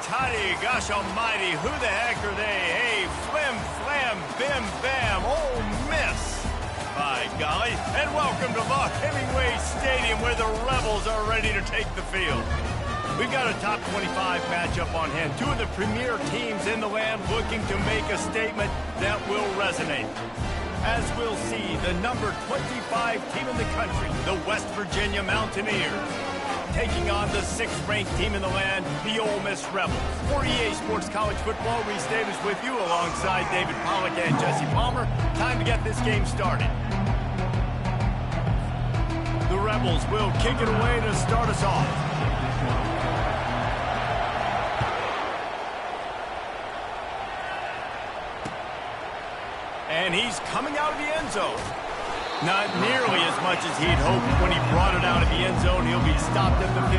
Toddy, gosh almighty, who the heck are they? Hey, flim, flam, bim, bam, Ole Miss. By golly, and welcome to Vaught Hemingway Stadium where the Rebels are ready to take the field. We've got a top 25 matchup on hand. Two of the premier teams in the land looking to make a statement that will resonate. As we'll see, the number 25 team in the country, the West Virginia Mountaineers, taking on the 6th-ranked team in the land, the Ole Miss Rebels. For EA Sports College Football, Reese Davis with you alongside David Pollack and Jesse Palmer. Time to get this game started. The Rebels will kick it away to start us off. And he's coming out of the end zone. Not nearly as much as he'd hoped when he brought it out of the end zone. He'll be stopped at the 15.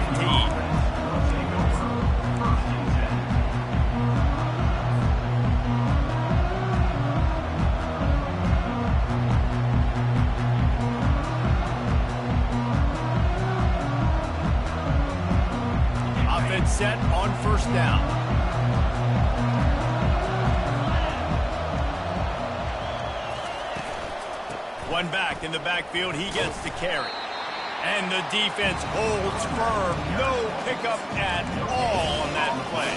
Offense set on first down. One back in the backfield, he gets the carry. And the defense holds firm. No pickup at all on that play.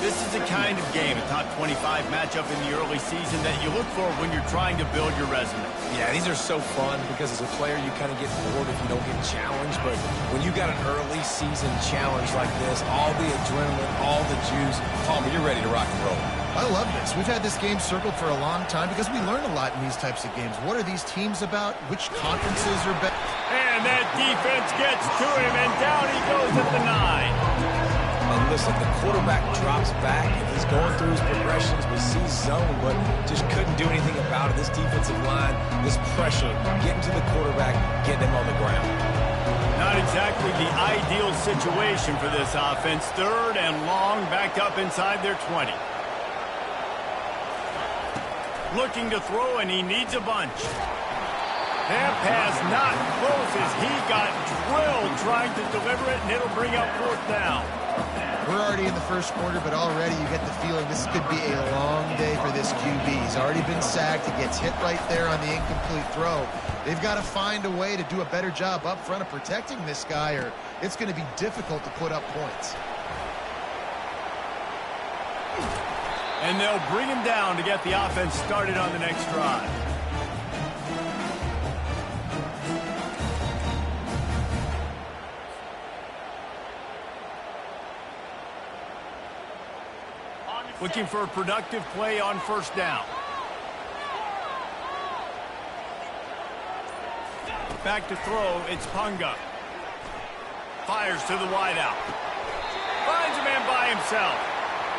This is the kind of game, a top 25 matchup in the early season that you look for when you're trying to build your resume. Yeah, these are so fun because as a player, you kind of get bored if you don't get challenged. But when you got an early season challenge like this, all the adrenaline, all the juice, Palmer, you're ready to rock and roll. I love this. We've had this game circled for a long time because we learn a lot in these types of games. What are these teams about? Which conferences are better? And that defense gets to him, and down he goes at the 9. And listen, the quarterback drops back, and he's going through his progressions. We see zone, but just couldn't do anything about it. This defensive line, this pressure, getting to the quarterback, getting him on the ground. Not exactly the ideal situation for this offense. 3rd and long, backed up inside their 20. Looking to throw, and he needs a bunch. That pass not close as he got drilled trying to deliver it, and it'll bring up 4th down. We're already in the first quarter, but already you get the feeling this could be a long day for this QB. He's already been sacked. He gets hit right there on the incomplete throw. They've got to find a way to do a better job up front of protecting this guy, or it's going to be difficult to put up points. And they'll bring him down to get the offense started on the next drive. Looking for a productive play on first down. Back to throw, it's Punga. Fires to the wideout. Finds a man by himself.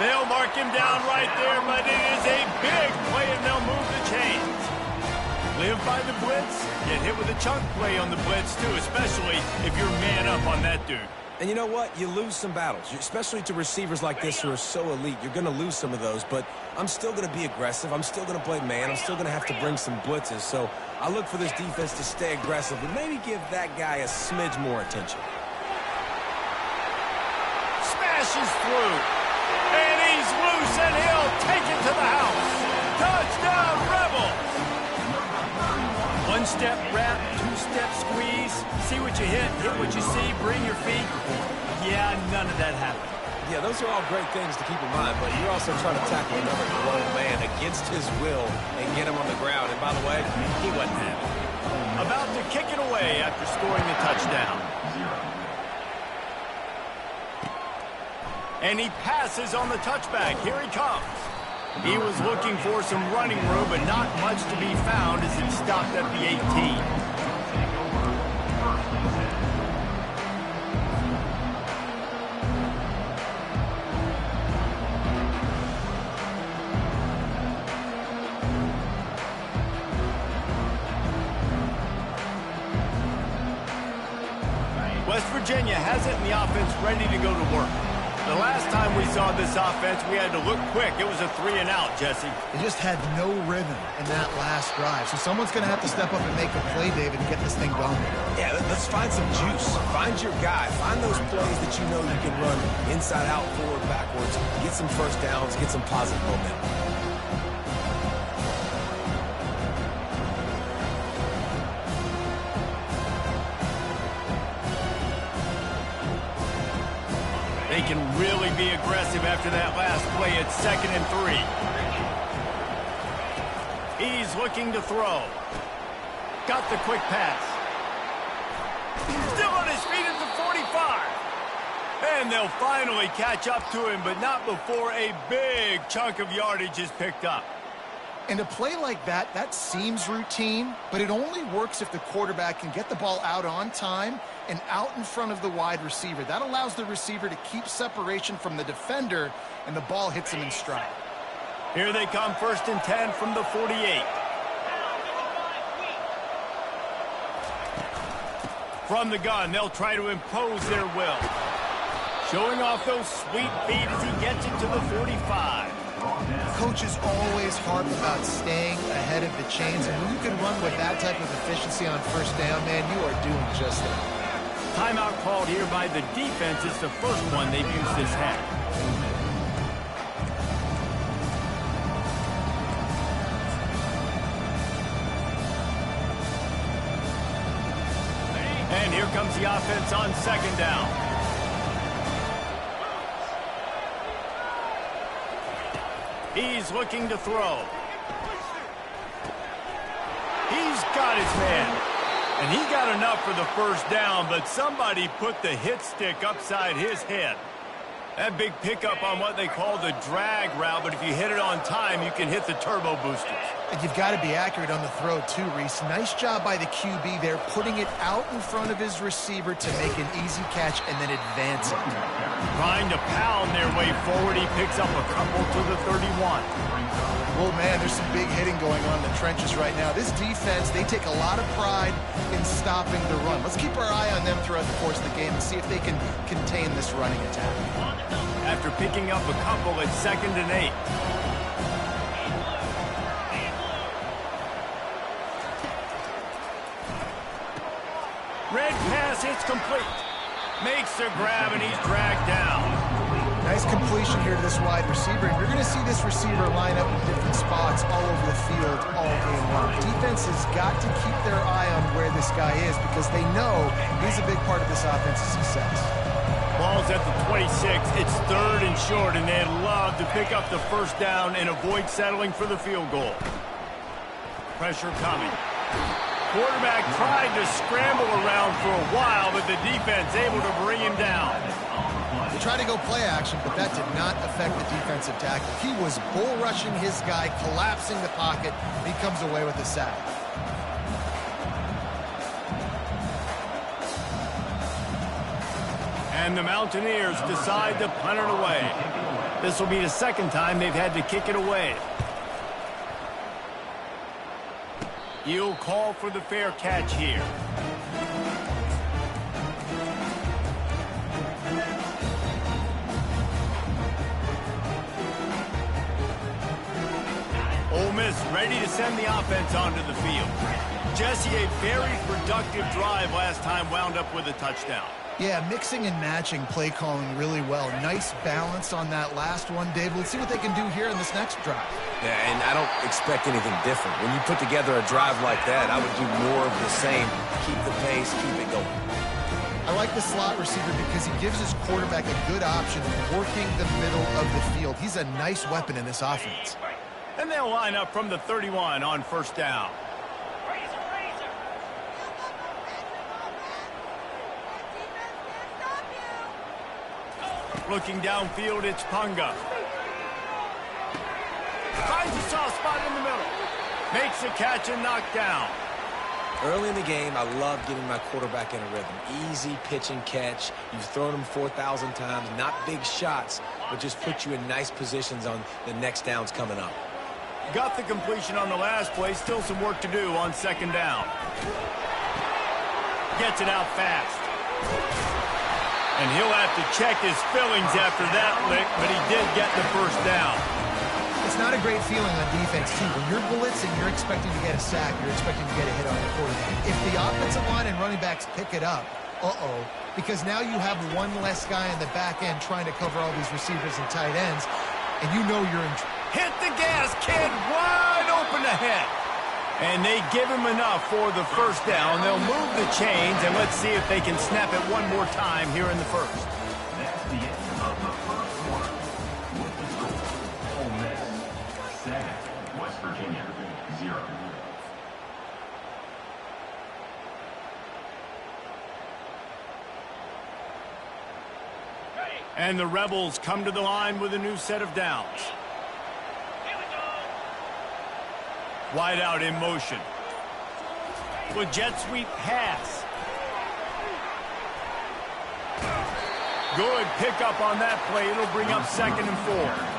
They'll mark him down right there, but it is a big play, and they'll move the chains. Live by the blitz, get hit with a chunk play on the blitz, too, especially if you're man up on that dude. And you know what? You lose some battles, especially to receivers like this who are so elite. You're going to lose some of those, but I'm still going to be aggressive. I'm still going to play man. I'm still going to have to bring some blitzes. So I look for this defense to stay aggressive, but maybe give that guy a smidge more attention. Smashes through. And he's loose, and he'll take it to the house. Touchdown, Rebels! One-step wrap, two-step squeeze. See what you hit what you see, bring your feet. Yeah, none of that happened. Yeah, those are all great things to keep in mind, but you're also trying to tackle another grown man against his will and get him on the ground. And by the way, he wasn't having it. About to kick it away after scoring the touchdown. And he passes on the touchback. Here he comes. He was looking for some running room, but not much to be found as he stopped at the 18. West Virginia has it, and the offense ready to go to work. The last time we saw this offense, we had to look quick. It was a 3-and-out, Jesse. They just had no rhythm in that last drive. So someone's going to have to step up and make a play, David, and get this thing going. Yeah, let's find some juice. Find your guy. Find those plays that you know you can run inside out, forward, backwards. Get some first downs. Get some positive momentum. They can really be aggressive after that last play at 2nd and 3. He's looking to throw. Got the quick pass. Still on his feet at the 45. And they'll finally catch up to him, but not before a big chunk of yardage is picked up. And a play like that, that seems routine, but it only works if the quarterback can get the ball out on time and out in front of the wide receiver. That allows the receiver to keep separation from the defender, and the ball hits him in stride. Here they come, 1st and 10 from the 48. From the gun, they'll try to impose their will. Showing off those sweet feet as he gets it to the 45. Coaches always harp about staying ahead of the chains, and when you can run with that type of efficiency on 1st down, man, you are doing just that. Timeout called here by the defense. It's the first one they've used this half. And here comes the offense on 2nd down. He's looking to throw. He's got his man. And he got enough for the 1st down, but somebody put the hit stick upside his head. That big pickup on what they call the drag route, but if you hit it on time, you can hit the turbo boosters. And you've got to be accurate on the throw, too, Reese. Nice job by the QB there, putting it out in front of his receiver to make an easy catch and then advance it. Trying to pound their way forward, he picks up a couple to the 31. Well, man, there's some big hitting going on in the trenches right now. This defense, they take a lot of pride in stopping the run. Let's keep our eye on them throughout the course of the game and see if they can contain this running attack. After picking up a couple at 2nd and 8. Red pass hits complete. Makes the grab, and he's dragged down. Nice completion here to this wide receiver, and you're going to see this receiver line up in different spots all over the field all game long. Defense has got to keep their eye on where this guy is because they know he's a big part of this offense's success. Ball's at the 26. It's 3rd and short, and they'd love to pick up the 1st down and avoid settling for the field goal. Pressure coming. Quarterback tried to scramble around for a while, but the defense able to bring him down. They tried to go play action, but that did not affect the defensive tackle. He was bull rushing his guy, collapsing the pocket, and he comes away with a sack. And the Mountaineers decide to punt it away. This will be the 2nd time they've had to kick it away. You'll call for the fair catch here. Ole Miss ready to send the offense onto the field. Jesse, a very productive drive last time wound up with a touchdown. Yeah, mixing and matching play calling really well. Nice balance on that last one, Dave. Let's see what they can do here in this next drive. Yeah, and I don't expect anything different. When you put together a drive like that, I would do more of the same. Keep the pace, keep it going. I like the slot receiver because he gives his quarterback a good option of working the middle of the field. He's a nice weapon in this offense. And they'll line up from the 31 on 1st down. Looking downfield, it's Punga. Finds a soft spot in the middle. Makes a catch and knocked down. Early in the game, I love getting my quarterback in a rhythm. Easy pitch and catch. You've thrown him 4,000 times. Not big shots, but just put you in nice positions on the next downs coming up. Got the completion on the last play. Still some work to do on 2nd down. Gets it out fast. And he'll have to check his feelings after that lick, but he did get the first down. It's not a great feeling on defense, too. When you're blitzing, you're expecting to get a sack. You're expecting to get a hit on the quarterback. If the offensive line and running backs pick it up, because now you have one less guy in the back end trying to cover all these receivers and tight ends, and you know you're in trouble. Hit the gas, kid, wide open ahead. And they give him enough for the first down. They'll move the chains, and let's see if they can snap it one more time here in the first. That's the end of the first quarter. With the score, Ole Miss 7, West Virginia 0. And the Rebels come to the line with a new set of downs. Wide out in motion. With jet sweep pass. Good pickup on that play. It'll bring up 2nd and 4.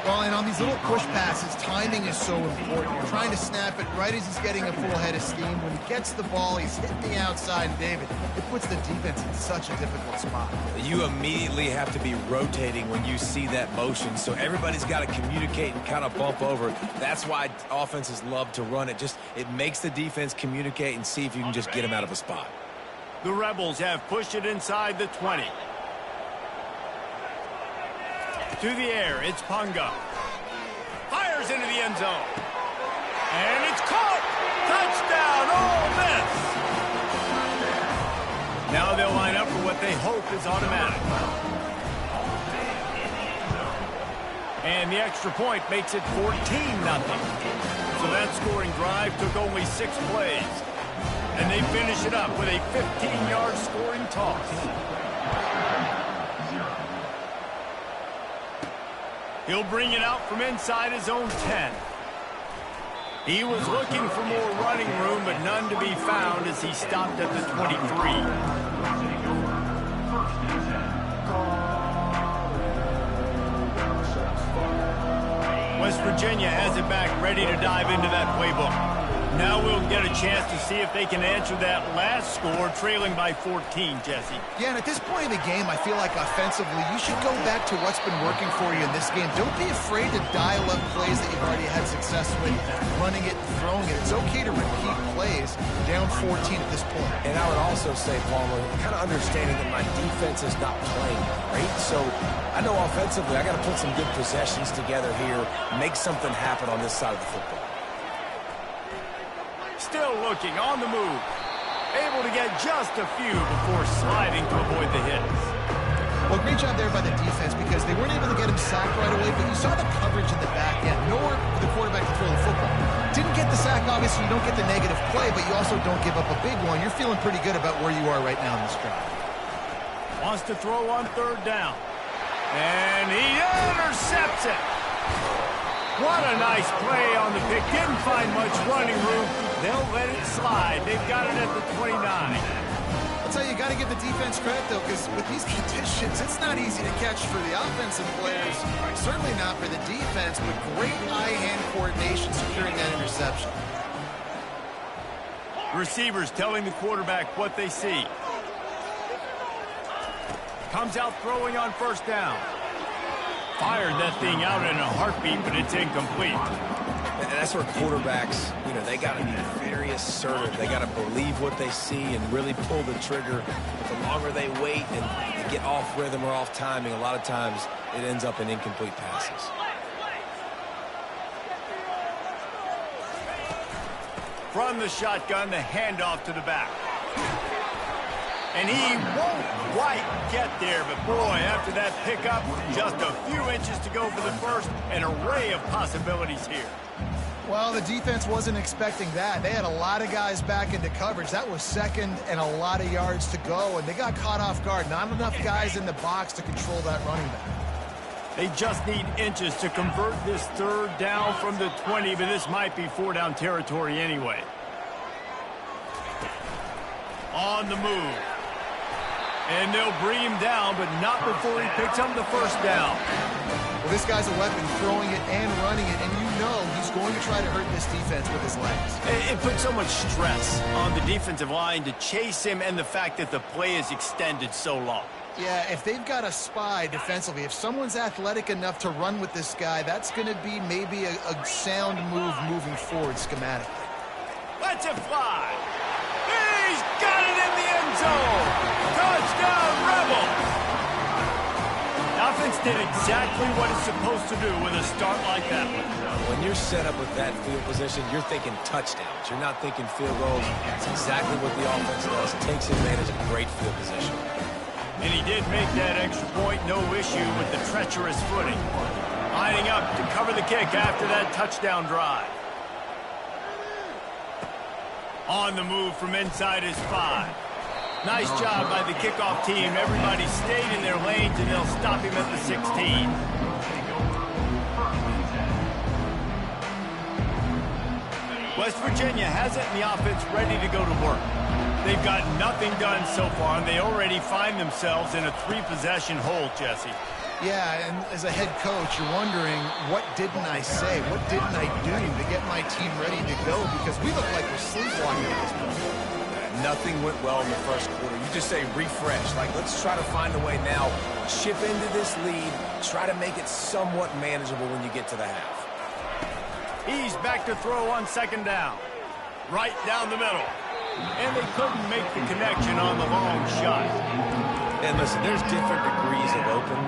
Well, and on these little push passes, timing is so important. You're trying to snap it right as he's getting a full head of steam. When he gets the ball, he's hitting the outside, and David, it puts the defense in such a difficult spot. You immediately have to be rotating when you see that motion, so everybody's got to communicate and kind of bump over. That's why offenses love to run it. It makes the defense communicate and see if you can just get him out of a spot. The Rebels have pushed it inside the 20. To the air, it's Punga. Fires into the end zone. And it's caught! Touchdown, Ole Miss! Now they'll line up for what they hope is automatic. And the extra point makes it 14-0. So that scoring drive took only 6 plays. And they finish it up with a 15-yard scoring toss. He'll bring it out from inside his own 10. He was looking for more running room, but none to be found as he stopped at the 23. West Virginia has it back, ready to dive into that playbook. Now we'll get a chance to see if they can answer that last score, trailing by 14, Jesse. Yeah, and at this point in the game, I feel like offensively, you should go back to what's been working for you in this game. Don't be afraid to dial up plays that you've already had success with, running it and throwing it. It's okay to repeat plays down 14 at this point. And I would also say, Palmer, kind of understanding that my defense is not playing great, so I know offensively I got to put some good possessions together here, make something happen on this side of the football. Still looking on the move. Able to get just a few before sliding to avoid the hits. Well, great job there by the defense because they weren't able to get him sacked right away, but you saw the coverage in the back end. Nowhere for the quarterback to throw the football. Didn't get the sack, obviously. You don't get the negative play, but you also don't give up a big one. You're feeling pretty good about where you are right now in this drive. Wants to throw on 3rd down. And he intercepts it. What a nice play on the pick. Didn't find much running room. They'll let it slide. They've got it at the 29. I'll tell you, you got to give the defense credit, though, because with these conditions, it's not easy to catch for the offensive players. Certainly not for the defense, but great eye-hand coordination securing that interception. Receivers telling the quarterback what they see. Comes out throwing on 1st down. Fired that thing out in a heartbeat, but it's incomplete. And that's where quarterbacks, they got to be very assertive. They got to believe what they see and really pull the trigger. The longer they wait and get off rhythm or off timing, a lot of times it ends up in incomplete passes. From the shotgun, the handoff to the back. And he won't quite get there, but boy, after that pickup, just a few inches to go for the first, an array of possibilities here. Well, the defense wasn't expecting that. They had a lot of guys back into coverage. That was 2nd and a lot of yards to go, and they got caught off guard. Not enough guys in the box to control that running back. They just need inches to convert this 3rd down from the 20, but this might be 4-down territory anyway. On the move. And they'll bring him down, but not before he picks up the 1st down. Well, this guy's a weapon, throwing it and running it, and you know he's going to try to hurt this defense with his legs. It puts so much stress on the defensive line to chase him and the fact that the play is extended so long. Yeah, if they've got a spy defensively, if someone's athletic enough to run with this guy, that's going to be maybe a sound move moving forward schematically. Let's it fly. He's got it in the end zone. Touchdown, Rebels. The offense did exactly what it's supposed to do with a start like that one. When you're set up with that field position, you're thinking touchdowns. You're not thinking field goals. That's exactly what the offense does. Takes advantage of great field position. And he did make that extra point, no issue with the treacherous footing. Lining up to cover the kick after that touchdown drive. On the move from inside his 5. Nice job by the kickoff team. Everybody stayed in their lanes, and they'll stop him at the 16. West Virginia has it in the offense ready to go to work. They've got nothing done so far, and they already find themselves in a 3-possession hole, Jesse. Yeah, and as a head coach, you're wondering, what didn't I say? What didn't I do to get my team ready to go? Because we look like we're sleepwalking at this point. Nothing went well in the first quarter. You just say refresh. Like, let's try to find a way now. Chip into this lead. Try to make it somewhat manageable when you get to the half. He's back to throw on second down. Right down the middle. And they couldn't make the connection on the long shot. And listen, there's different degrees of open,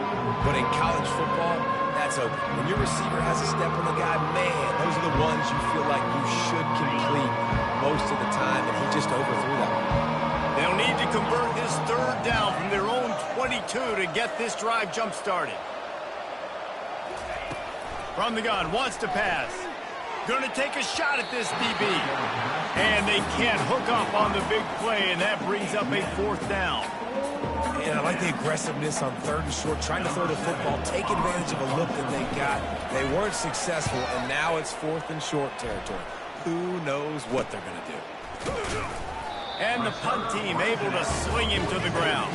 but in college football, that's open. When your receiver has a step on the guy, man, those are the ones you feel like you should complete most of the time, and he just overthrew that one. They'll need to convert this third down from their own 22 to get this drive jump-started. From the gun, wants to pass. Going to take a shot at this DB. And they can't hook up on the big play, and that brings up a 4th down. And I like the aggressiveness on 3rd and short, trying to throw the football, take advantage of a look that they got. They weren't successful, and now it's 4th and short territory. Who knows what they're going to do? And the punt team able to sling him to the ground.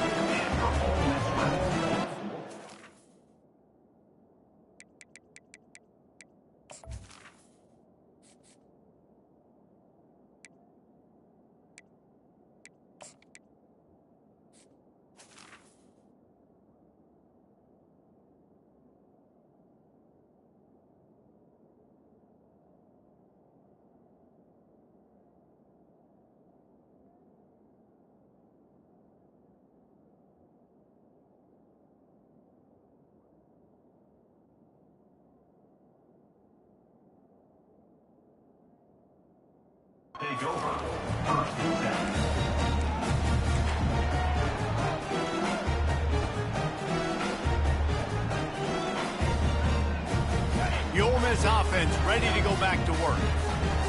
Take over. 1st and 10. The Ole Miss offense ready to go back to work.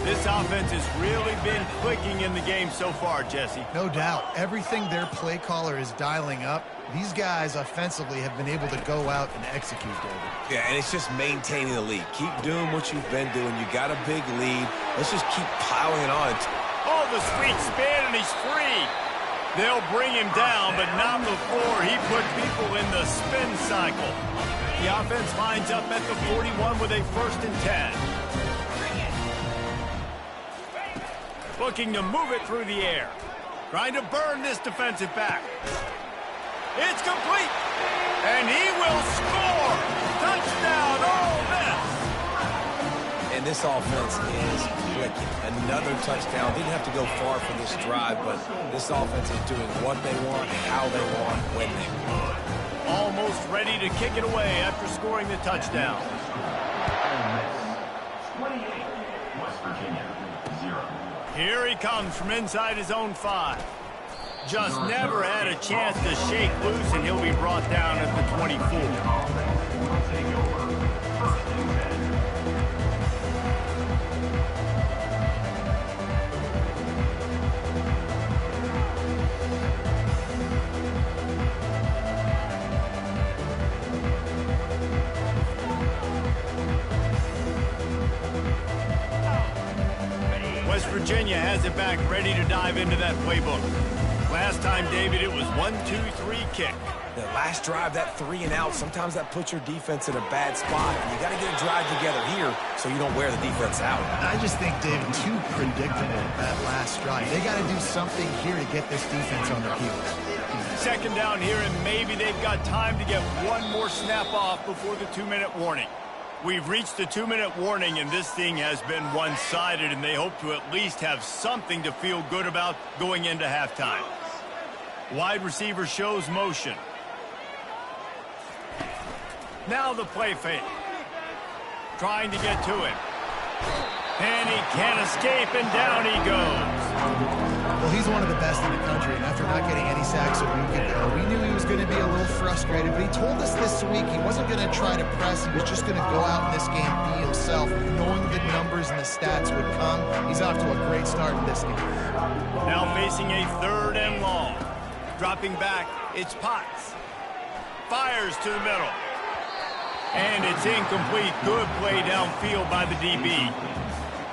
This offense has really been clicking in the game so far, Jesse. No doubt. Everything their play caller is dialing up, these guys offensively have been able to go out and execute, David. Yeah, and it's just maintaining the lead. Keep doing what you've been doing. You got a big lead. Let's just keep piling it on. Oh, the sweet spin, and he's free. They'll bring him down, but not before he put people in the spin cycle. The offense lines up at the 41 with a 1st and 10. Looking to move it through the air. Trying to burn this defensive back. It's complete. And he will score. Touchdown, Ole Miss. And this offense is clicking. Another touchdown. Didn't have to go far for this drive, but this offense is doing what they want, how they want, when they want. Almost ready to kick it away after scoring the touchdown. Ole Miss 28, West Virginia 0. Here he comes from inside his own 5. Just never had a chance to shake loose, and he'll be brought down at the 24. Take over. 1st and 10. West Virginia has it back, ready to dive into that playbook. Last time, David, it was 1-2-3 kick. The last drive, that 3 and out, sometimes that puts your defense in a bad spot. And you got to get a drive together here so you don't wear the defense out. I just think, David, too predictable, that last drive. They got to do something here to get this defense on their heels. second down here, and maybe they've got time to get one more snap off before the 2-minute warning. We've reached the 2-minute warning, and this thing has been one-sided, and they hope to at least have something to feel good about going into halftime. Wide receiver shows motion. Now the play fake. Trying to get to it. And he can't escape, and down he goes. Well, he's one of the best in the country, and after not getting any sacks a week ago, we knew he was going to be a little frustrated, but he told us this week he wasn't going to try to press. He was just going to go out in this game, be himself, knowing the numbers and the stats would come. He's off to a great start in this game. Now facing a 3rd and long. Dropping back, it's Potts. Fires to the middle. And it's incomplete. Good play downfield by the DB.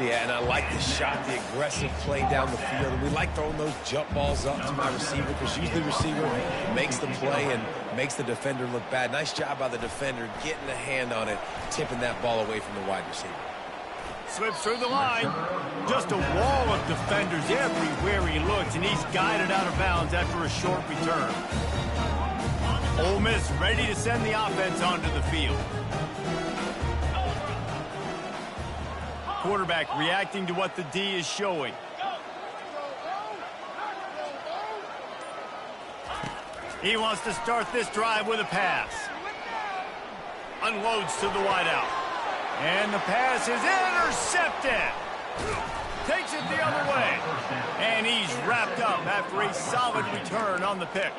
Yeah, and I like the shot, the aggressive play down the field. And we like throwing those jump balls up to my receiver because usually the receiver makes the play and makes the defender look bad. Nice job by the defender getting a hand on it, tipping that ball away from the wide receiver. Slips through the line. Just a wall of defenders everywhere he looks, and he's guided out of bounds after a short return. Ole Miss ready to send the offense onto the field. Quarterback reacting to what the D is showing. He wants to start this drive with a pass. Unloads to the wideout. And the pass is intercepted. Takes it the other way. And he's wrapped up after a solid return on the pick.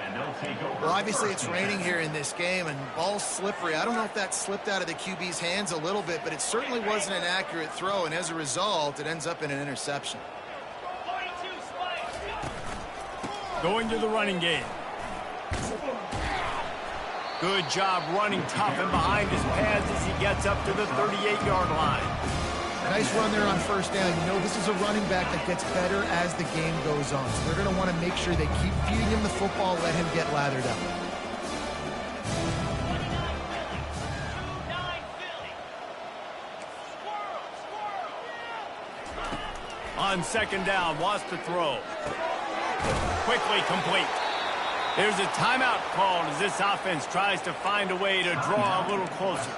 Well, obviously it's raining here in this game, and ball's slippery. I don't know if that slipped out of the QB's hands a little bit, but it certainly wasn't an accurate throw, and as a result, it ends up in an interception. Going to the running game. Good job running tough and behind his pads as he gets up to the 38-yard line. Nice run there on first down. You know, this is a running back that gets better as the game goes on. So they're going to want to make sure they keep feeding him the football, let him get lathered up. On second down, wants to throw. Quickly complete. There's a timeout called as this offense tries to find a way to draw a little closer.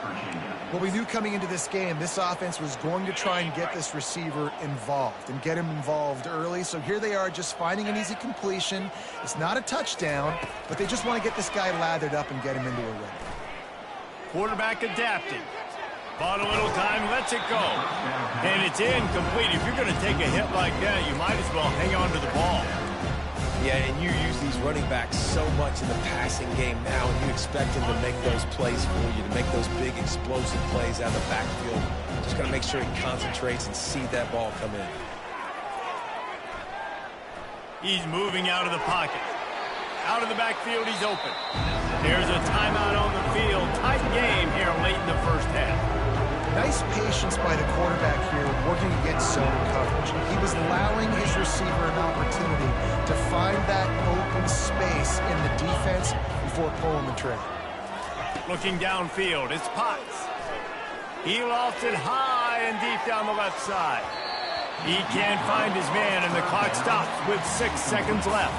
Well, we knew coming into this game, this offense was going to try and get this receiver involved and get him involved early. So here they are just finding an easy completion. It's not a touchdown, but they just want to get this guy lathered up and get him into a run. Quarterback adapting. Bought a little time, lets it go. And it's incomplete. If you're going to take a hit like that, you might as well hang on to the ball. Yeah, and you use these running backs so much in the passing game now, and you expect them to make those plays for you, to make those big explosive plays out of the backfield. Just got to make sure he concentrates and see that ball come in. He's moving out of the pocket. Out of the backfield, he's open. There's a timeout on the field. Tight game here late in the first half. Nice patience by the quarterback here working against zone coverage. He was allowing his receiver an opportunity to find that open space in the defense before pulling the trigger. Looking downfield, it's Potts. He lofts it high and deep down the left side. He can't find his man, and the clock stops with 6 seconds left.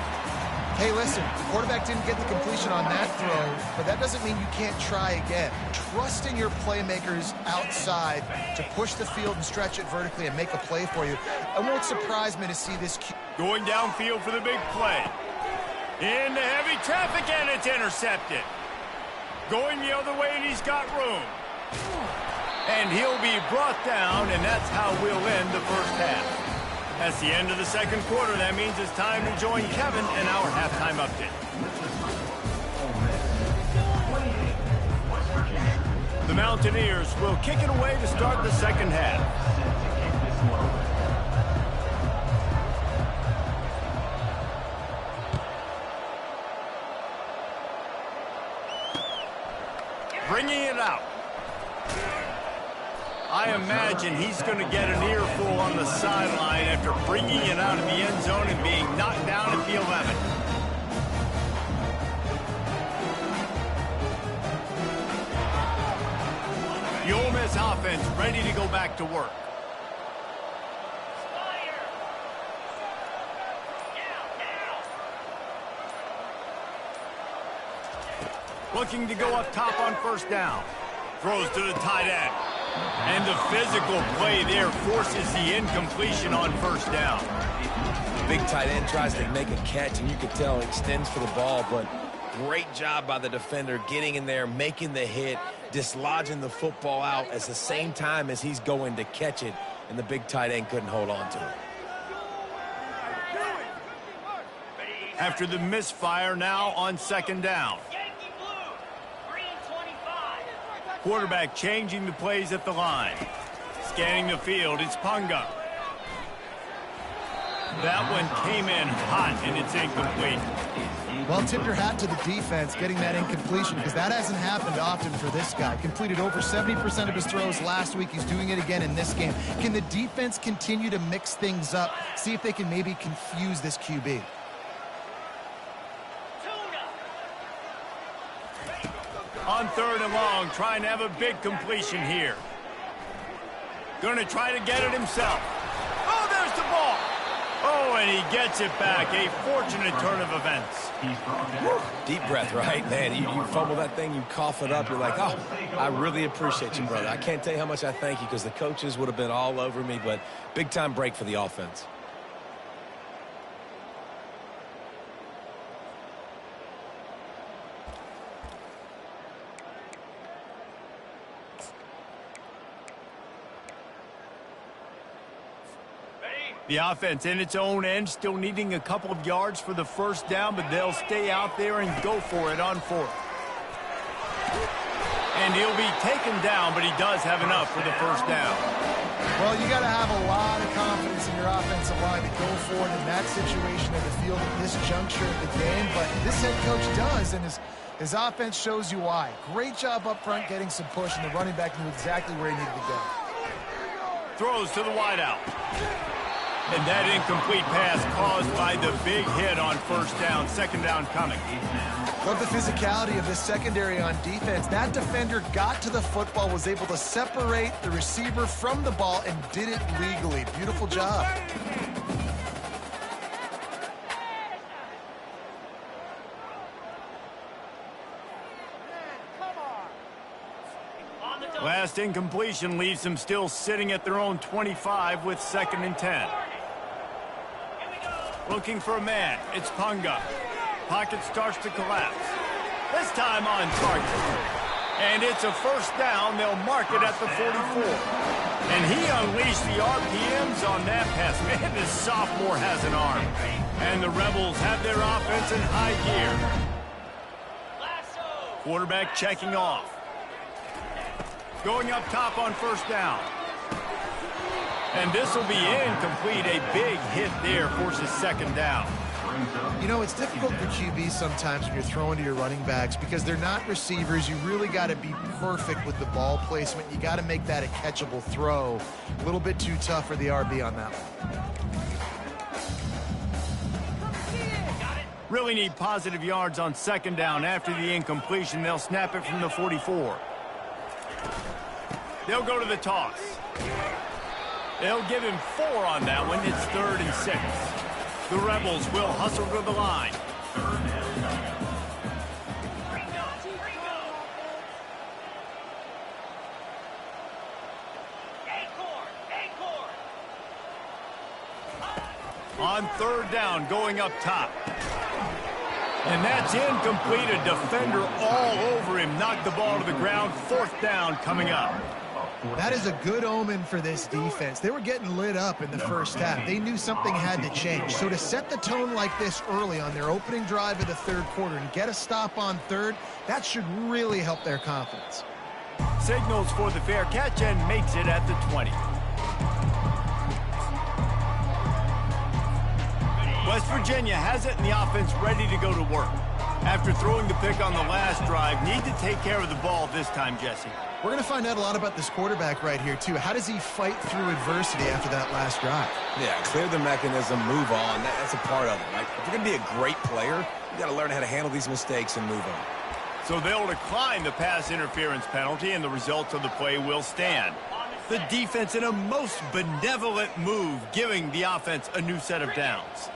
Hey, listen, the quarterback didn't get the completion on that throw, but that doesn't mean you can't try again. Trust in your playmakers outside to push the field and stretch it vertically and make a play for you. It won't surprise me to see this. Going downfield for the big play. Into heavy traffic, and it's intercepted. Going the other way, and he's got room. And he'll be brought down, and that's how we'll end the first half. That's the end of the second quarter. That means it's time to join Kevin in our halftime update. The Mountaineers will kick it away to start the second half. Bringing it out. I imagine he's going to get an earful on the sideline after bringing it out of the end zone and being knocked down at the 11. The Ole Miss offense ready to go back to work. Looking to go up top on first down. Throws to the tight end. And the physical play there forces the incompletion on first down. The big tight end tries to make a catch, and you can tell it extends for the ball, but great job by the defender getting in there, making the hit, dislodging the football out at the same time as he's going to catch it, and the big tight end couldn't hold on to it. After the misfire, now on second down. Quarterback changing the plays at the line. Scanning the field, it's Punga. That one came in hot, and it's incomplete. Well, tip your hat to the defense getting that incompletion, because that hasn't happened often for this guy. Completed over 70% of his throws last week. He's doing it again in this game. Can the defense continue to mix things up? See if they can maybe confuse this QB. On third and long, trying to have a big completion here. Going to try to get it himself. Oh, there's the ball. Oh, and he gets it back. A fortunate turn of events. Deep breath, right? Man, you fumble that thing, you cough it up, you're like, oh, I really appreciate you, brother. I can't tell you how much I thank you, because the coaches would have been all over me, but big-time break for the offense. The offense in its own end, still needing a couple of yards for the first down, but they'll stay out there and go for it on fourth. And he'll be taken down, but he does have enough for the first down. Well, you got to have a lot of confidence in your offensive line to go forward in that situation of the field at this juncture of the game, but this head coach does, and his offense shows you why. Great job up front getting some push, and the running back knew exactly where he needed to go. Throws to the wideout. And that incomplete pass caused by the big hit on first down. Second down coming. Love the physicality of this secondary on defense. That defender got to the football, was able to separate the receiver from the ball, and did it legally. Beautiful job. Last incompletion leaves them still sitting at their own 25 with 2nd and 10. Looking for a man. It's Punga. Pocket starts to collapse. This time on target. And it's a first down. They'll mark it at the 44. And he unleashed the RPMs on that pass. Man, this sophomore has an arm. And the Rebels have their offense in high gear. Quarterback checking off. Going up top on first down. And this will be incomplete. A big hit there forces second down. You know, it's difficult for QBs sometimes when you're throwing to your running backs because they're not receivers. You really got to be perfect with the ball placement. You got to make that a catchable throw. A little bit too tough for the RB on that one. Really need positive yards on second down. After the incompletion, they'll snap it from the 44. They'll go to the toss. They'll give him 4 on that one. It's 3rd and 6. The Rebels will hustle to the line. On third down, going up top. And that's incomplete. A defender all over him. Knocked the ball to the ground. 4th down coming up. That is a good omen for this defense. They were getting lit up in the first half. They knew something had to change. So to set the tone like this early on their opening drive of the third quarter and get a stop on third, that should really help their confidence. Signals for the fair catch and makes it at the 20. West Virginia has it and the offense ready to go to work. After throwing the pick on the last drive, need to take care of the ball this time, Jesse. We're going to find out a lot about this quarterback right here, too. How does he fight through adversity after that last drive? Yeah, clear the mechanism, move on. That's a part of it, right? If you're going to be a great player, you got to learn how to handle these mistakes and move on. So they'll decline the pass interference penalty, and the results of the play will stand. The defense in a most benevolent move, giving the offense a new set of downs.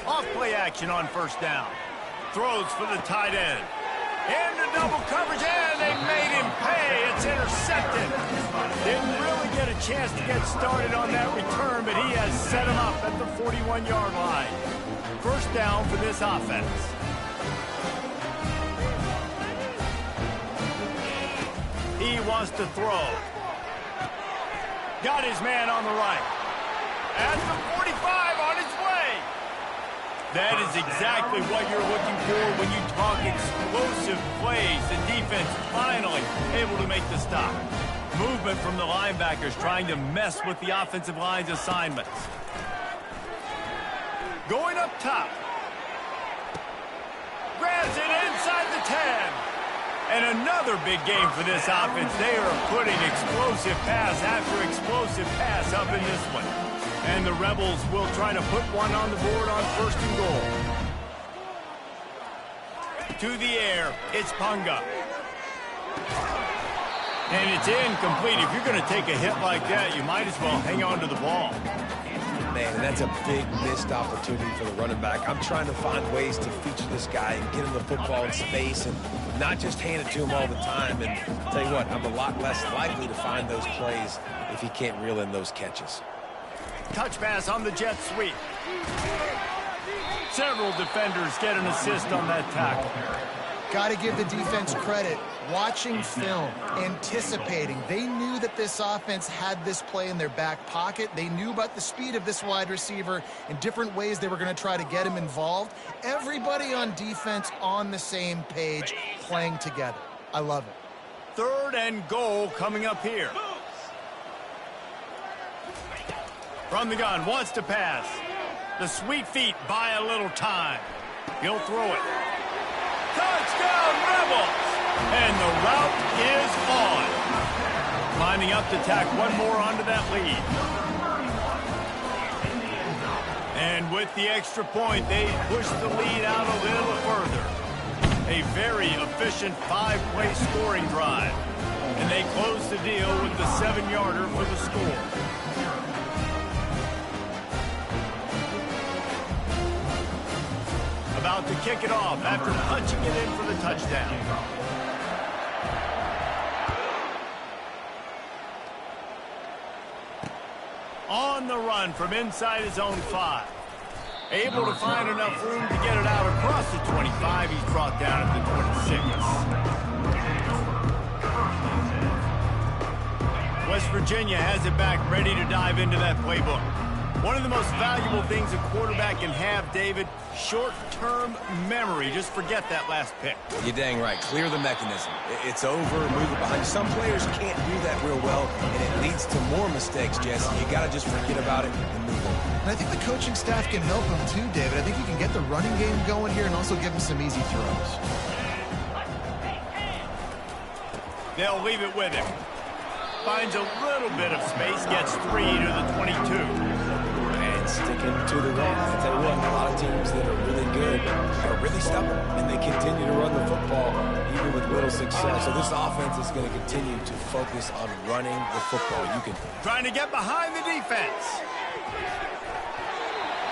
Off play action on first down. Throws for the tight end. Into double coverage, and they made him pay. It's intercepted. Didn't really get a chance to get started on that return, but he has set him up at the 41-yard line. First down for this offense. He wants to throw. Got his man on the right. At the 45, on his way. That is exactly what you're looking for when you talk explosive plays. The defense finally able to make the stop. Movement from the linebackers trying to mess with the offensive line's assignments. Going up top. Grabs it inside the 10. And another big game for this offense. They are putting explosive pass after explosive pass up in this one. And the Rebels will try to put one on the board on first and goal. To the air, it's Punga. And it's incomplete. If you're going to take a hit like that, you might as well hang on to the ball. Man, and that's a big missed opportunity for the running back. I'm trying to find ways to feature this guy and get him the football in space and not just hand it to him all the time. And I'll tell you what, I'm a lot less likely to find those plays if he can't reel in those catches. Touch pass on the jet sweep. Several defenders get an assist on that tackle. Got to give the defense credit. Watching film, anticipating. They knew that this offense had this play in their back pocket. They knew about the speed of this wide receiver and different ways they were going to try to get him involved. Everybody on defense on the same page, playing together. I love it. Third and goal coming up here. From the gun, wants to pass. The sweet feet buy a little time. He'll throw it. Touchdown, Rebels! And the route is on. Lining up to tack one more onto that lead. And with the extra point, they push the lead out a little further. A very efficient 5-play scoring drive. And they close the deal with the 7-yarder for the score. About to kick it off after punching it in for the touchdown. On the run from inside his own 5. Able to find enough room to get it out across the 25. He's brought down at the 26. West Virginia has it back, ready to dive into that playbook. One of the most valuable things a quarterback can have, David, short-term memory. Just forget that last pick. You're dang right. Clear the mechanism. It's over, move it behind you. Some players can't do that real well, and it leads to more mistakes, Jesse. You got to just forget about it and move on. And I think the coaching staff can help him too, David. I think you can get the running game going here and also give him some easy throws. They'll leave it with him. Finds a little bit of space, gets 3 to the 22. Sticking to the run. I tell you what, a lot of teams that are really good are really stubborn, and they continue to run the football even with little success. So this offense is going to continue to focus on running the football. You can trying to get behind the defense.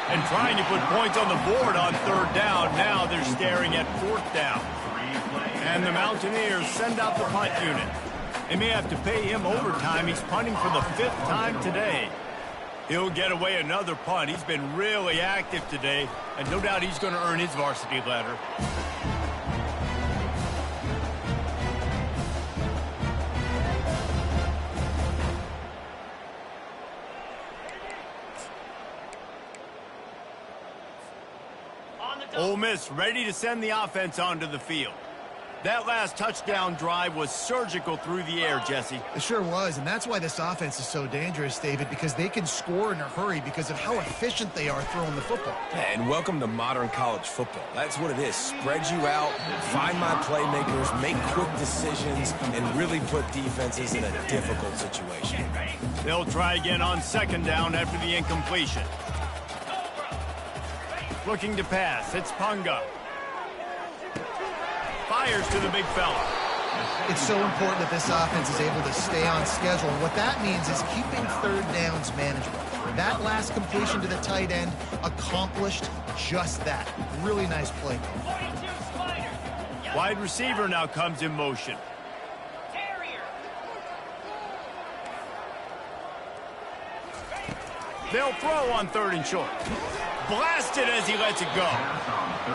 And trying to put points on the board on third down. Now they're staring at fourth down. And the Mountaineers send out the punt unit. They may have to pay him overtime. He's punting for the 5th time today. He'll get away another punt. He's been really active today, and no doubt he's going to earn his varsity letter. Ole Miss ready to send the offense onto the field. That last touchdown drive was surgical through the air, Jesse. It sure was, and that's why this offense is so dangerous, David, because they can score in a hurry because of how efficient they are throwing the football. And welcome to modern college football. That's what it is. Spread you out, find my playmakers, make quick decisions, and really put defenses in a difficult situation. They'll try again on second down after the incompletion. Looking to pass, it's Punga. Fires to the big fella. It's so important that this offense is able to stay on schedule. And what that means is keeping third downs manageable. That last completion to the tight end, accomplished just that. Really nice play. Wide receiver now comes in motion. They'll throw on 3rd and short. Blasted as he lets it go.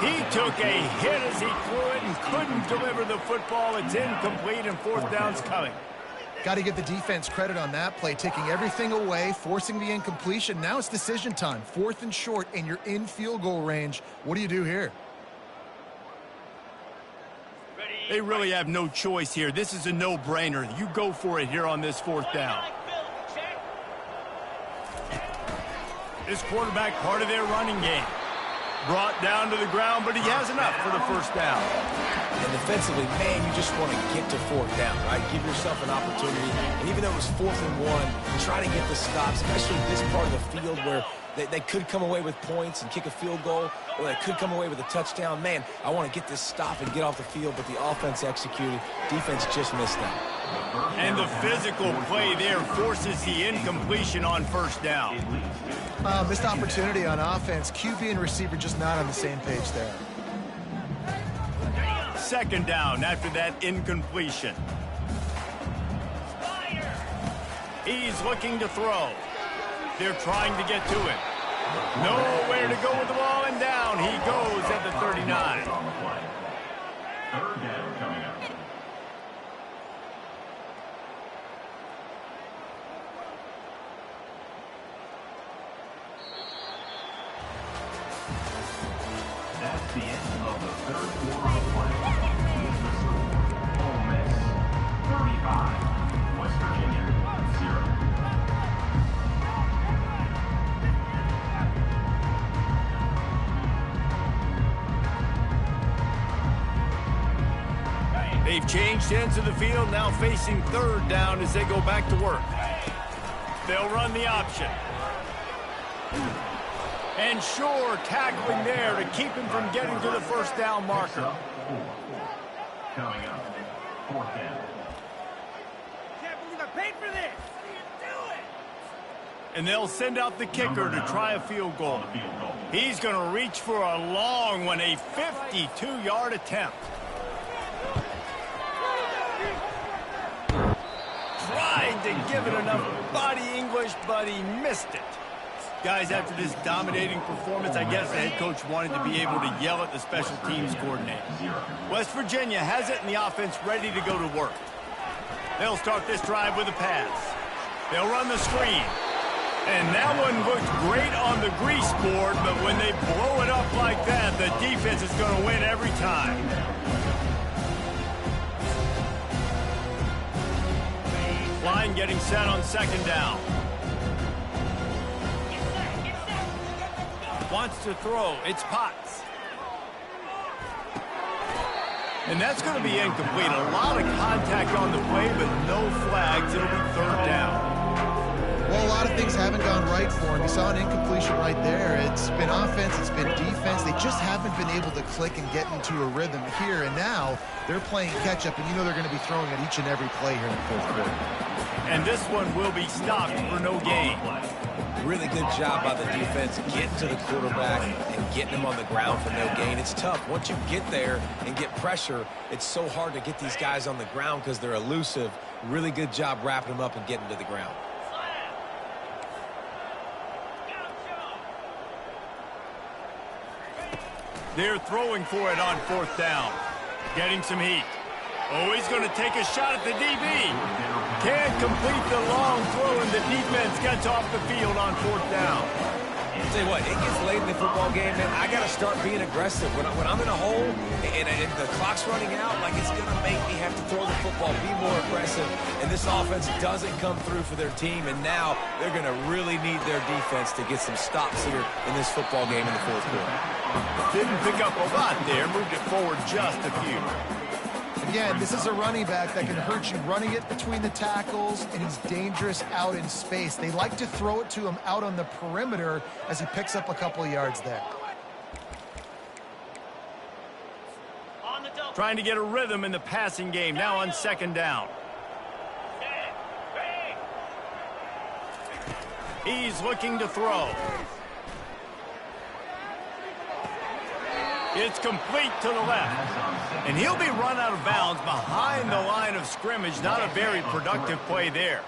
He took a hit as he threw it and couldn't deliver the football. It's incomplete and 4th down's coming. Got to give the defense credit on that play, taking everything away, forcing the incompletion. Now it's decision time. 4th and short, and you're in field goal range. What do you do here? They really have no choice here. This is a no-brainer. You go for it here on this 4th down. This quarterback, part of their running game. Brought down to the ground, but he has enough for the 1st down. And defensively, man, you just want to get to 4th down, right? Give yourself an opportunity. And even though it was 4th and 1, try to get the stop, especially this part of the field where they could come away with points and kick a field goal, or they could come away with a touchdown. Man, I want to get this stop and get off the field, but the offense executed. Defense just missed that. And the physical play there forces the incompletion on 1st down. Missed opportunity on offense. QB and receiver just not on the same page there. 2nd down after that incompletion. He's looking to throw. They're trying to get to him. Nowhere to go with the ball, and down he goes at the 39. 3rd down coming up. That's the end of the 3rd quarter of play. With the score, Ole Miss 35, West Virginia 0. They've changed ends of the field, now facing 3rd down as they go back to work. They'll run the option. And Shore tackling there to keep him from getting to the 1st down marker. Coming up, 4th down. Can't believe I paid for this. What are you doing? And they'll send out the kicker to try a field goal. He's going to reach for a long one, a 52-yard attempt. Tried to give it enough body English, but he missed it. Guys, after this dominating performance, I guess the head coach wanted to be able to yell at the special teams coordinator. West Virginia has it in the offense ready to go to work. They'll start this drive with a pass. They'll run the screen. And that one looked great on the grease board, but when they blow it up like that, the defense is going to win every time. Line getting set on 2nd down. Wants to throw. It's Potts. And that's going to be incomplete. A lot of contact on the play, but no flags. It'll be 3rd down. Well, a lot of things haven't gone right for him. You saw an incompletion right there. It's been offense, it's been defense. They just haven't been able to click and get into a rhythm here. And now they're playing catch-up, and you know they're going to be throwing at each and every play here in the 4th quarter. And this one will be stopped for no gain. Really good job by the defense getting to the quarterback and getting him on the ground for no gain. It's tough. Once you get there and get pressure, it's so hard to get these guys on the ground because they're elusive. Really good job wrapping them up and getting to the ground. They're throwing for it on 4th down. Getting some heat. Oh, he's going to take a shot at the DB. Can't complete the long throw, and the defense gets off the field on 4th down. I'll tell you what, it gets late in the football game, man. I got to start being aggressive. When I'm in a hole and the clock's running out, like it's going to make me have to throw the football, be more aggressive. And this offense doesn't come through for their team, and now they're going to really need their defense to get some stops here in this football game in the 4th quarter. Didn't pick up a lot there, moved it forward just a few. Again, this is a running back that can hurt you running it between the tackles, and he's dangerous out in space. They like to throw it to him out on the perimeter as he picks up a couple of yards there. Trying to get a rhythm in the passing game, now on 2nd down. He's looking to throw. It's complete to the left. And he'll be run out of bounds behind the line of scrimmage. Not a very productive play there.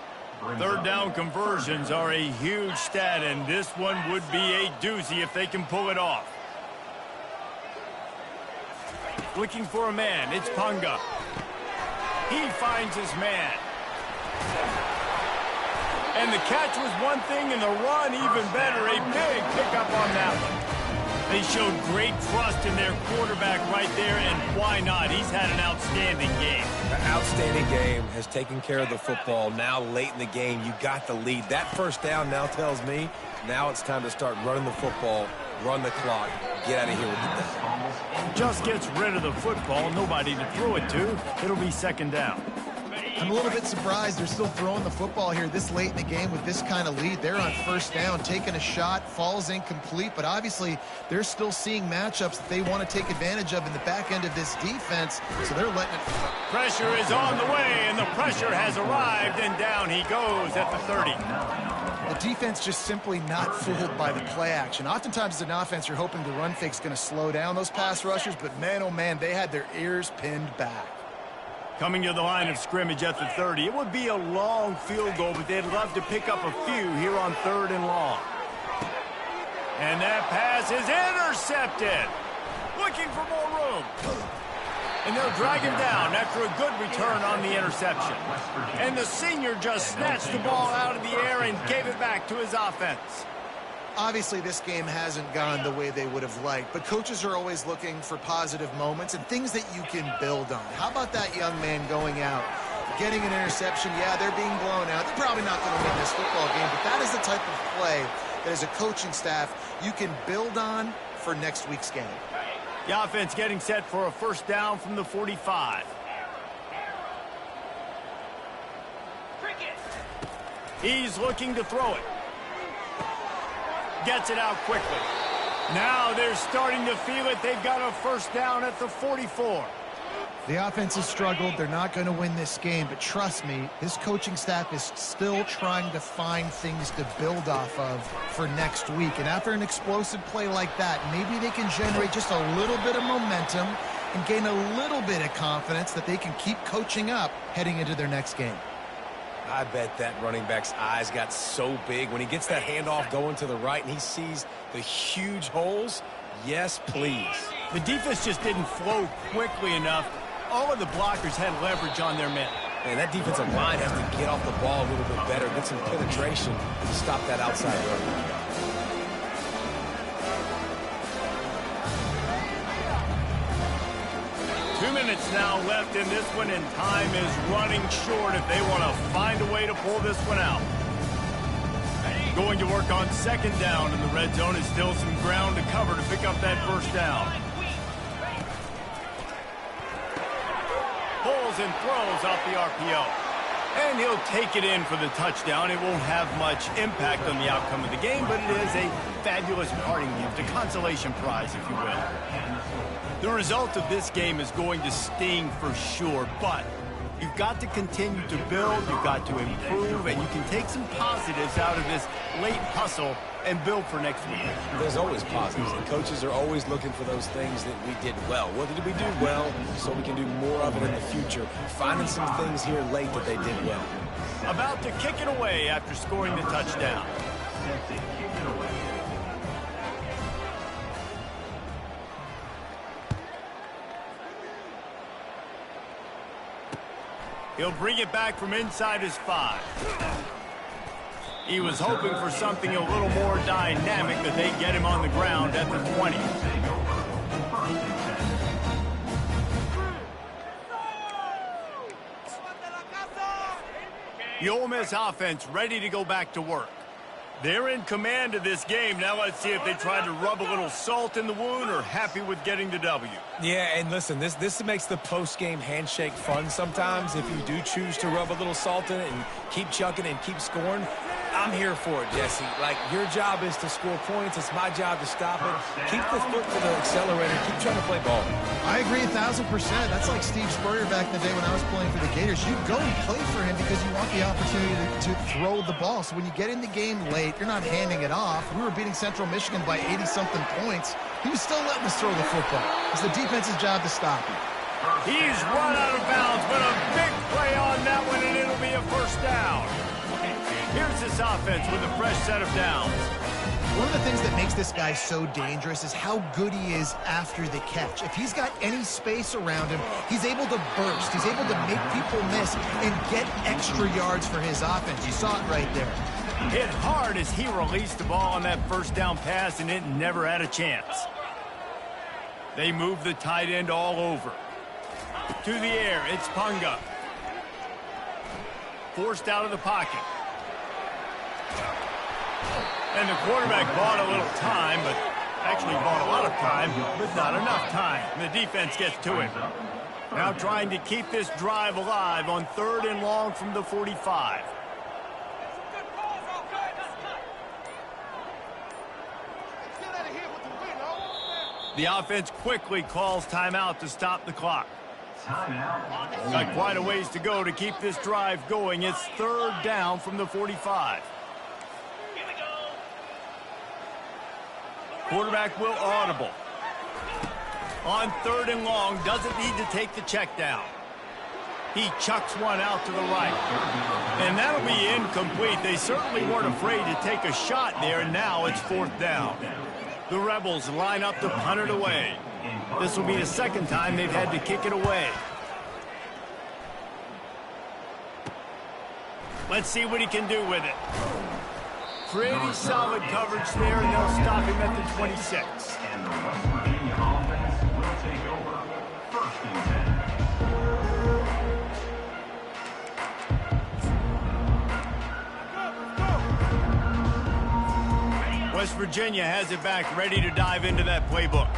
Third down conversions are a huge stat, and this one would be a doozy if they can pull it off. Looking for a man, it's Punga. He finds his man. And the catch was one thing, and the run even better. A big pickup on that one. They showed great trust in their quarterback right there, and why not? He's had an outstanding game. An outstanding game, has taken care of the football. Now late in the game, you got the lead. That first down now tells me now it's time to start running the football, run the clock, get out of here with the down. Just gets rid of the football, nobody to throw it to. It'll be second down. I'm a little bit surprised they're still throwing the football here this late in the game with this kind of lead. They're on first down, taking a shot, falls incomplete, but obviously they're still seeing matchups that they want to take advantage of in the back end of this defense, so they're letting it. Pressure is on the way, and the pressure has arrived, and down he goes at the 30. The defense just simply not fooled by the play action. Oftentimes as an offense, you're hoping the run fake's going to slow down those pass rushers, but man, oh man, they had their ears pinned back. Coming to the line of scrimmage at the 30. It would be a long field goal, but they'd love to pick up a few here on 3rd and long. And that pass is intercepted. Looking for more room. And they'll drag him down after a good return on the interception. And the senior just snatched the ball out of the air and gave it back to his offense. Obviously, this game hasn't gone the way they would have liked, but coaches are always looking for positive moments and things that you can build on. How about that young man going out, getting an interception? Yeah, they're being blown out. They're probably not going to win this football game, but that is the type of play that as a coaching staff you can build on for next week's game. The offense getting set for a first down from the 45. He's looking to throw it. Gets it out quickly. Now they're starting to feel it. They've got a first down at the 44. The offense has struggled. They're not going to win this game, but trust me, this coaching staff is still trying to find things to build off of for next week. And after an explosive play like that, maybe they can generate just a little bit of momentum and gain a little bit of confidence that they can keep coaching up heading into their next game. I bet that running back's eyes got so big when he gets that handoff going to the right and he sees the huge holes. Yes, please. The defense just didn't flow quickly enough. All of the blockers had leverage on their men. Man, that defensive line has to get off the ball a little bit better, get some penetration to stop that outside run. 2 minutes now left in this one, and time is running short if they want to find a way to pull this one out. Going to work on second down, and the red zone is still some ground to cover to pick up that first down. Pulls and throws off the RPO. And he'll take it in for the touchdown. It won't have much impact on the outcome of the game, but it is a fabulous parting gift, a consolation prize, if you will. The result of this game is going to sting for sure, but you've got to continue to build, you've got to improve, and you can take some positives out of this late hustle and build for next week. There's always positives, and coaches are always looking for those things that we did well. What did we do well so we can do more of it in the future? Finding some things here late that they did well. About to kick it away after scoring the touchdown. Set to kick it away. He'll bring it back from inside his 5. He was hoping for something a little more dynamic, but they get him on the ground at the 20. The Ole Miss offense ready to go back to work. They're in command of this game. Now let's see if they try to rub a little salt in the wound or happy with getting the W. Yeah, and listen, this makes the post-game handshake fun sometimes if you do choose to rub a little salt in it and keep chucking and keep scoring. I'm here for it, Jesse. Like, your job is to score points. It's my job to stop it. Keep the foot to the accelerator. Keep trying to play ball. I agree 1,000%. That's like Steve Spurrier back in the day when I was playing for the Gators. You go and play for him because you want the opportunity to throw the ball. So when you get in the game late, you're not handing it off. We were beating Central Michigan by 80-something points. He was still letting us throw the football. It's the defense's job to stop him. He's run out of bounds, but a big play on that one, and it'll be a first down. Here's this offense with a fresh set of downs. One of the things that makes this guy so dangerous is how good he is after the catch. If he's got any space around him, he's able to burst. He's able to make people miss and get extra yards for his offense. You saw it right there. Hit hard as he released the ball on that first down pass, and it never had a chance. They move the tight end all over. To the air, it's Punga. Forced out of the pocket. And the quarterback bought a little time, but actually bought a lot of time, but not enough time. The defense gets to him. Now trying to keep this drive alive on 3rd and long from the 45. The offense quickly calls timeout to stop the clock. Got quite a ways to go to keep this drive going. It's 3rd down from the 45. Quarterback will audible. On 3rd and long, doesn't need to take the check down. He chucks one out to the right. And that'll be incomplete. They certainly weren't afraid to take a shot there, and now it's 4th down. The Rebels line up to punt it away. This will be the 2nd time they've had to kick it away. Let's see what he can do with it. Pretty solid coverage there, and they'll stop him at the 26. And the West Virginia offense will take over 1st and 10. West Virginia has it back, ready to dive into that playbook.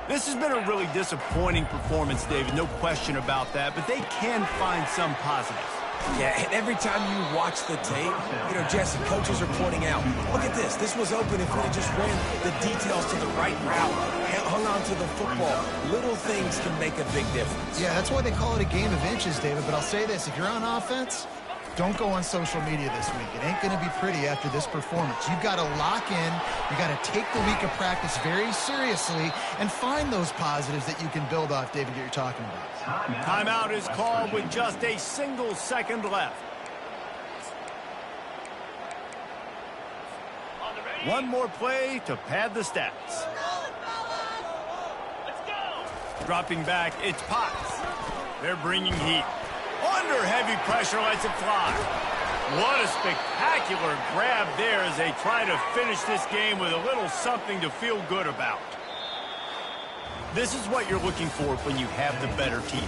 This has been a really disappointing performance, David, no question about that, but they can find some positives. Yeah, and every time you watch the tape, Jesse, coaches are pointing out, look at this. This was open if we had just ran the details to the right route, hung on to the football. Little things can make a big difference. Yeah, that's why they call it a game of inches, David. But I'll say this, if you're on offense, don't go on social media this week. It ain't going to be pretty after this performance. You've got to lock in. You got to take the week of practice very seriously and find those positives that you can build off, David, that you're talking about. Timeout is called with just a single second left. One more play to pad the stats. Dropping back, it's Potts. They're bringing heat. Under heavy pressure, lets it fly. What a spectacular grab there as they try to finish this game with a little something to feel good about. This is what you're looking for when you have the better team.